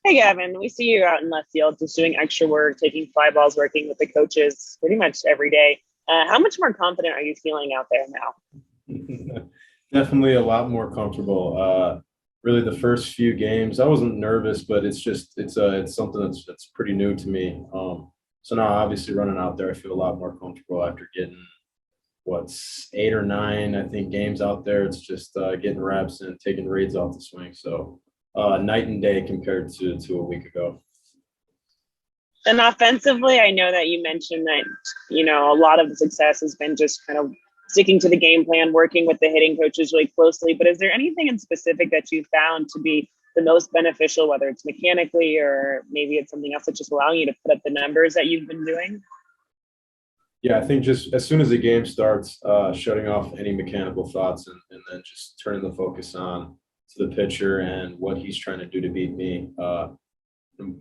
Hey, Gavin, we see you out in left field just doing extra work, taking fly balls, working with the coaches pretty much every day. How much more confident are you feeling out there now? Definitely a lot more comfortable. Really, the first few games, I wasn't nervous, but it's something that's pretty new to me. So now, obviously, running out there, I feel a lot more comfortable after getting what's 8 or 9, I think, games out there. It's just getting reps and taking reads off the swing. So night and day compared to a week ago. And offensively, I know that you mentioned that, a lot of the success has been just kind of sticking to the game plan, working with the hitting coaches really closely. But is there anything in specific that you found to be the most beneficial, whether it's mechanically or maybe it's something else that's just allowing you to put up the numbers that you've been doing? Yeah, I think just as soon as the game starts, shutting off any mechanical thoughts and then just turning the focus on to the pitcher and what he's trying to do to beat me.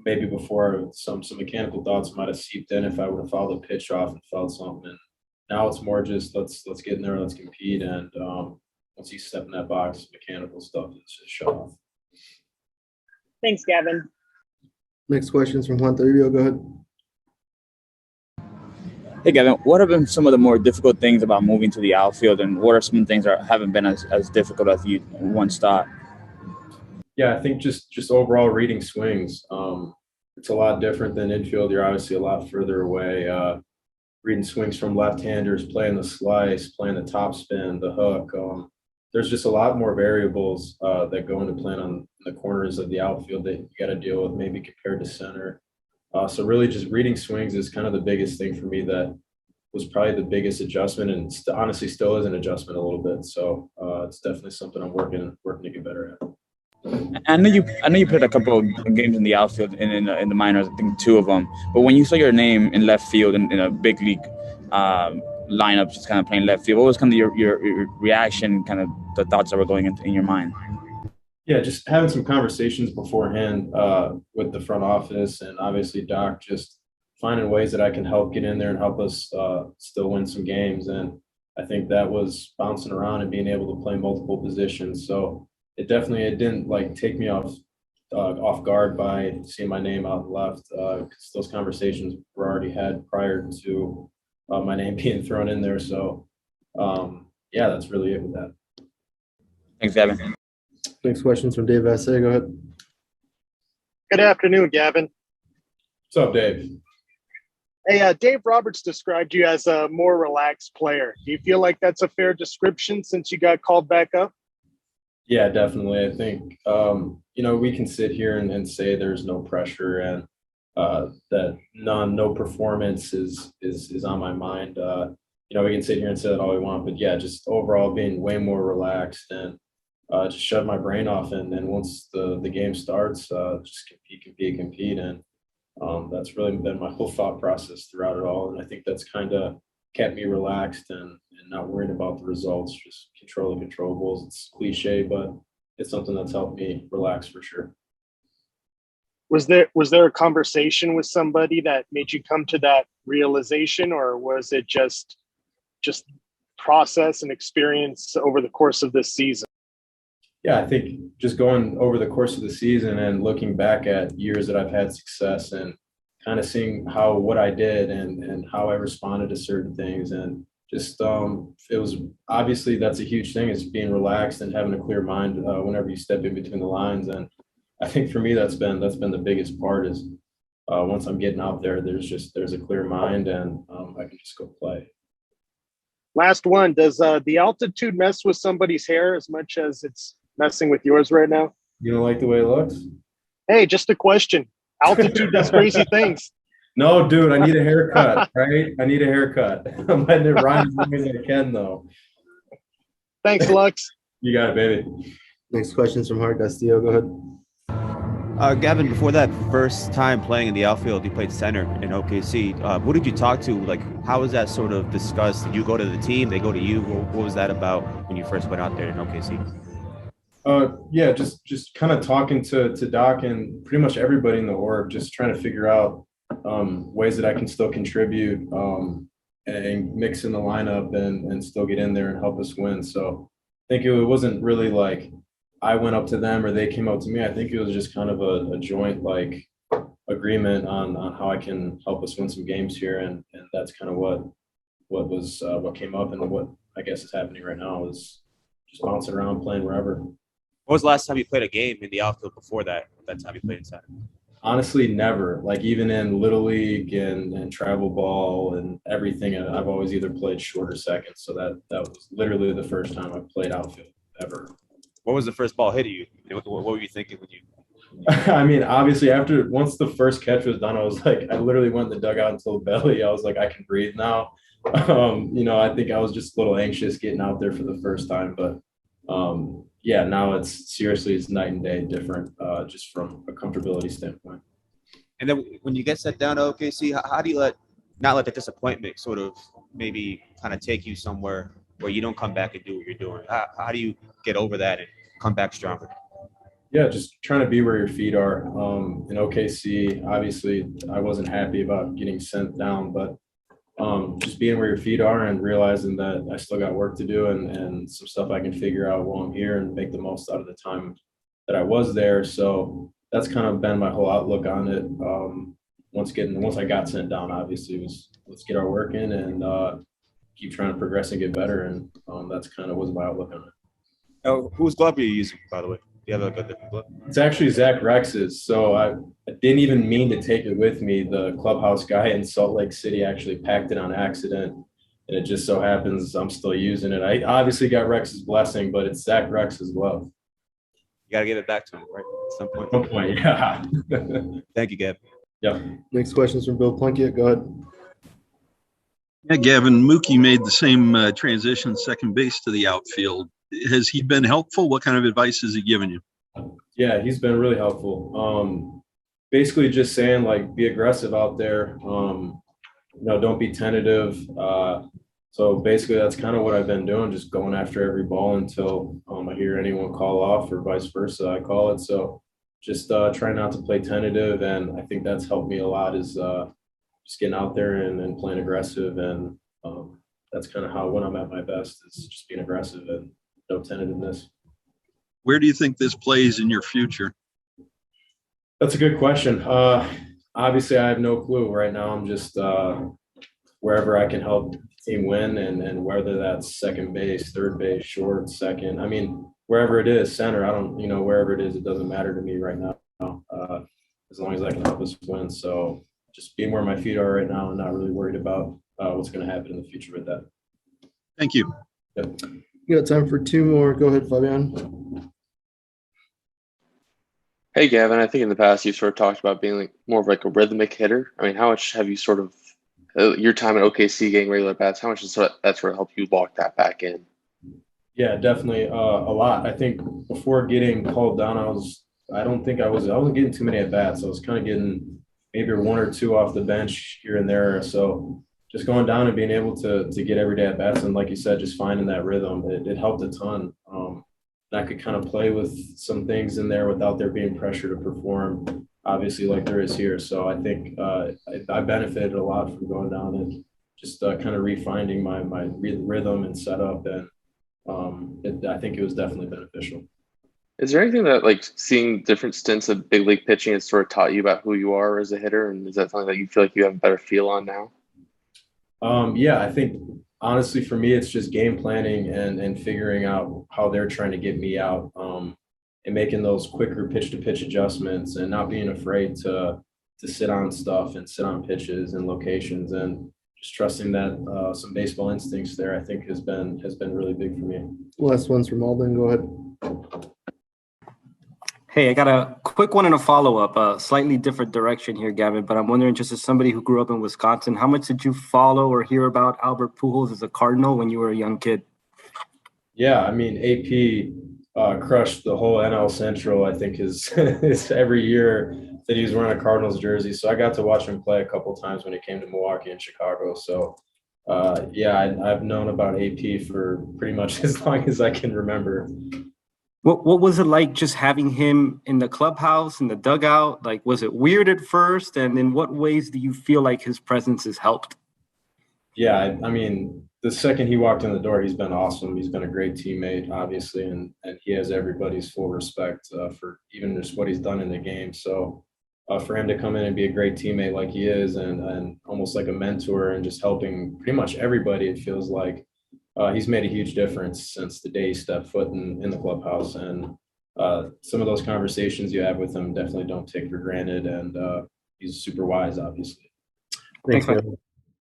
Maybe before some mechanical thoughts might have seeped in if I would have fouled a pitch off and felt something. And now it's more just let's get in there, let's compete, and once you step in that box, mechanical stuff is just shut off. Thanks, Gavin. Next question is from Juan Toribio. Go ahead. Hey, Gavin, what have been some of the more difficult things about moving to the outfield, and what are some things that haven't been as difficult as you once thought? Yeah, I think just overall reading swings. It's a lot different than infield. You're obviously a lot further away. Reading swings from left-handers, playing the slice, playing the topspin, the hook. There's just a lot more variables that go into playing on the corners of the outfield that you got to deal with, maybe compared to center. So really just reading swings is kind of the biggest thing for me that was probably the biggest adjustment, and honestly still is an adjustment a little bit. So it's definitely something I'm working to get better at. I know you played a couple of games in the outfield and in the minors, I think 2 of them. But when you saw your name in left field in a big league lineup, just kind of playing left field, what was kind of your reaction, kind of the thoughts that were going in your mind? Yeah, just having some conversations beforehand with the front office and obviously Doc, just finding ways that I can help get in there and help us still win some games. And I think that was bouncing around and being able to play multiple positions. So it didn't like take me off guard by seeing my name out left, because those conversations were already had prior to my name being thrown in there. So yeah, that's really it with that. Thanks, Gavin. Next question is from Dave Vassay. Go ahead. Good afternoon, Gavin. What's up, Dave? Hey, Dave Roberts described you as a more relaxed player. Do you feel like that's a fair description since you got called back up? Yeah, definitely. I think, we can sit here and say there's no pressure and that no performance is on my mind. We can sit here and say that all we want, but yeah, just overall being way more relaxed and just shut my brain off. And then once the game starts, just compete. And that's really been my whole thought process throughout it all. And I think that's kind of kept me relaxed and not worrying about the results, just control the controllables. It's cliche, but it's something that's helped me relax for sure. Was there a conversation with somebody that made you come to that realization, or was it just process and experience over the course of this season? Yeah, I think just going over the course of the season and looking back at years that I've had success and kind of seeing what I did and how I responded to certain things, and just it was obviously that's a huge thing, is being relaxed and having a clear mind whenever you step in between the lines. And I think for me that's been the biggest part, is once I'm getting out there, there's a clear mind and I can just go play. Last one, does the altitude mess with somebody's hair as much as it's messing with yours right now? You don't like the way it looks? Hey, just a question. Altitude does crazy things. No, dude, I need a haircut, right? I need a haircut. I'm letting it run as long as I can, though. Thanks, Lux. You got it, baby. Next question is from Hart Castillo. Go ahead. Gavin, before that first time playing in the outfield, you played center in OKC. Who did you talk to? Like, how was that sort of discussed? Did you go to the team? They go to you? What was that about when you first went out there in OKC? Yeah, just kind of talking to Doc and pretty much everybody in the org, just trying to figure out ways that I can still contribute and mix in the lineup and still get in there and help us win. So I think it wasn't really like I went up to them or they came up to me. I think it was just kind of a joint like agreement on how I can help us win some games here, and that's kind of what came up, and what I guess is happening right now is just bouncing around, playing wherever. What was the last time you played a game in the outfield before that? That time you played inside? Honestly, never. Like even in Little League and travel ball and everything, I've always either played short or second. So that was literally the first time I played outfield ever. What was the first ball hitting you? What were you thinking when you? I mean, obviously, once the first catch was done, I was like, I literally went in the dugout until belly. I was like, I can breathe now. I think I was just a little anxious getting out there for the first time, but yeah, now it's night and day different, just from a comfortability standpoint. And then when you get set down to OKC, how do you not let the disappointment sort of maybe kind of take you somewhere where you don't come back and do what you're doing? How do you get over that and come back stronger? Yeah, just trying to be where your feet are. In OKC, obviously, I wasn't happy about getting sent down, but just being where your feet are and realizing that I still got work to do and some stuff I can figure out while I'm here and make the most out of the time that I was there. So that's kind of been my whole outlook on it. Once I got sent down, obviously, was let's get our work in and keep trying to progress and get better. And that's kind of was my outlook on it. Oh, whose glove are you using, by the way? Do you have a different glove? It's actually Zach Rex's. So I didn't even mean to take it with me. The clubhouse guy in Salt Lake City actually packed it on accident. And it just so happens I'm still using it. I obviously got Rex's blessing, but it's Zach Rex's glove. You got to give it back to him, right? At some point. At some point, yeah. Thank you, Gavin. Yeah. Next question is from Bill Plunkett. Go ahead. Yeah, Gavin, Mookie made the same transition second base to the outfield. Has he been helpful? What kind of advice has he given you? Yeah, he's been really helpful. Basically just saying like be aggressive out there. Don't be tentative. So basically that's kind of what I've been doing, just going after every ball until I hear anyone call off or vice versa, I call it. So just try not to play tentative, and I think that's helped me a lot is just getting out there and playing aggressive, and that's kind of how when I'm at my best is just being aggressive and no tentativeness. Where do you think this plays in your future? That's a good question. Obviously, I have no clue right now. I'm just wherever I can help the team win, and whether that's second base, third base, short, second. I mean, wherever it is, center. I don't, wherever it is, it doesn't matter to me right now. As long as I can help us win. So just being where my feet are right now and not really worried about what's going to happen in the future with that. Thank you. Yep. You got time for two more. Go ahead, Fabian. Hey, Gavin, I think in the past you sort of talked about being like more of like a rhythmic hitter. I mean, how much have you sort of your time at OKC getting regular bats? How much does that sort of help you lock that back in? Yeah, definitely a lot. I think before getting called down, I wasn't getting too many at bats. I was kind of getting maybe one or two off the bench here and there. So just going down and being able to get every day at bats, and like you said, just finding that rhythm, it helped a ton. And I could kind of play with some things in there without there being pressure to perform, obviously, like there is here. So I think I benefited a lot from going down and just kind of refining my rhythm and setup, and I think it was definitely beneficial. Is there anything that like seeing different stints of big league pitching has sort of taught you about who you are as a hitter, and is that something that you feel like you have a better feel on now? Yeah, I think honestly for me it's just game planning and figuring out how they're trying to get me out, and making those quicker pitch to pitch adjustments and not being afraid to sit on stuff and sit on pitches and locations, and just trusting that some baseball instincts there I think has been really big for me. Last one's from Alden. Go ahead. Hey, I got a quick one and a follow-up, a slightly different direction here, Gavin, but I'm wondering, just as somebody who grew up in Wisconsin, how much did you follow or hear about Albert Pujols as a Cardinal when you were a young kid? Yeah, I mean, AP crushed the whole NL Central, I think, is every year that he was wearing a Cardinals jersey. So I got to watch him play a couple times when he came to Milwaukee and Chicago. So, yeah, I've known about AP for pretty much as long as I can remember. What was it like just having him in the clubhouse, in the dugout? Like, was it weird at first? And in what ways do you feel like his presence has helped? Yeah, I mean, the second he walked in the door, he's been awesome. He's been a great teammate, obviously, and he has everybody's full respect for even just what he's done in the game. So for him to come in and be a great teammate like he is, and almost like a mentor, and just helping pretty much everybody, it feels like he's made a huge difference since the day he stepped foot in the clubhouse. And some of those conversations you have with him definitely don't take for granted. And he's super wise, obviously. Thanks, man. Gavin.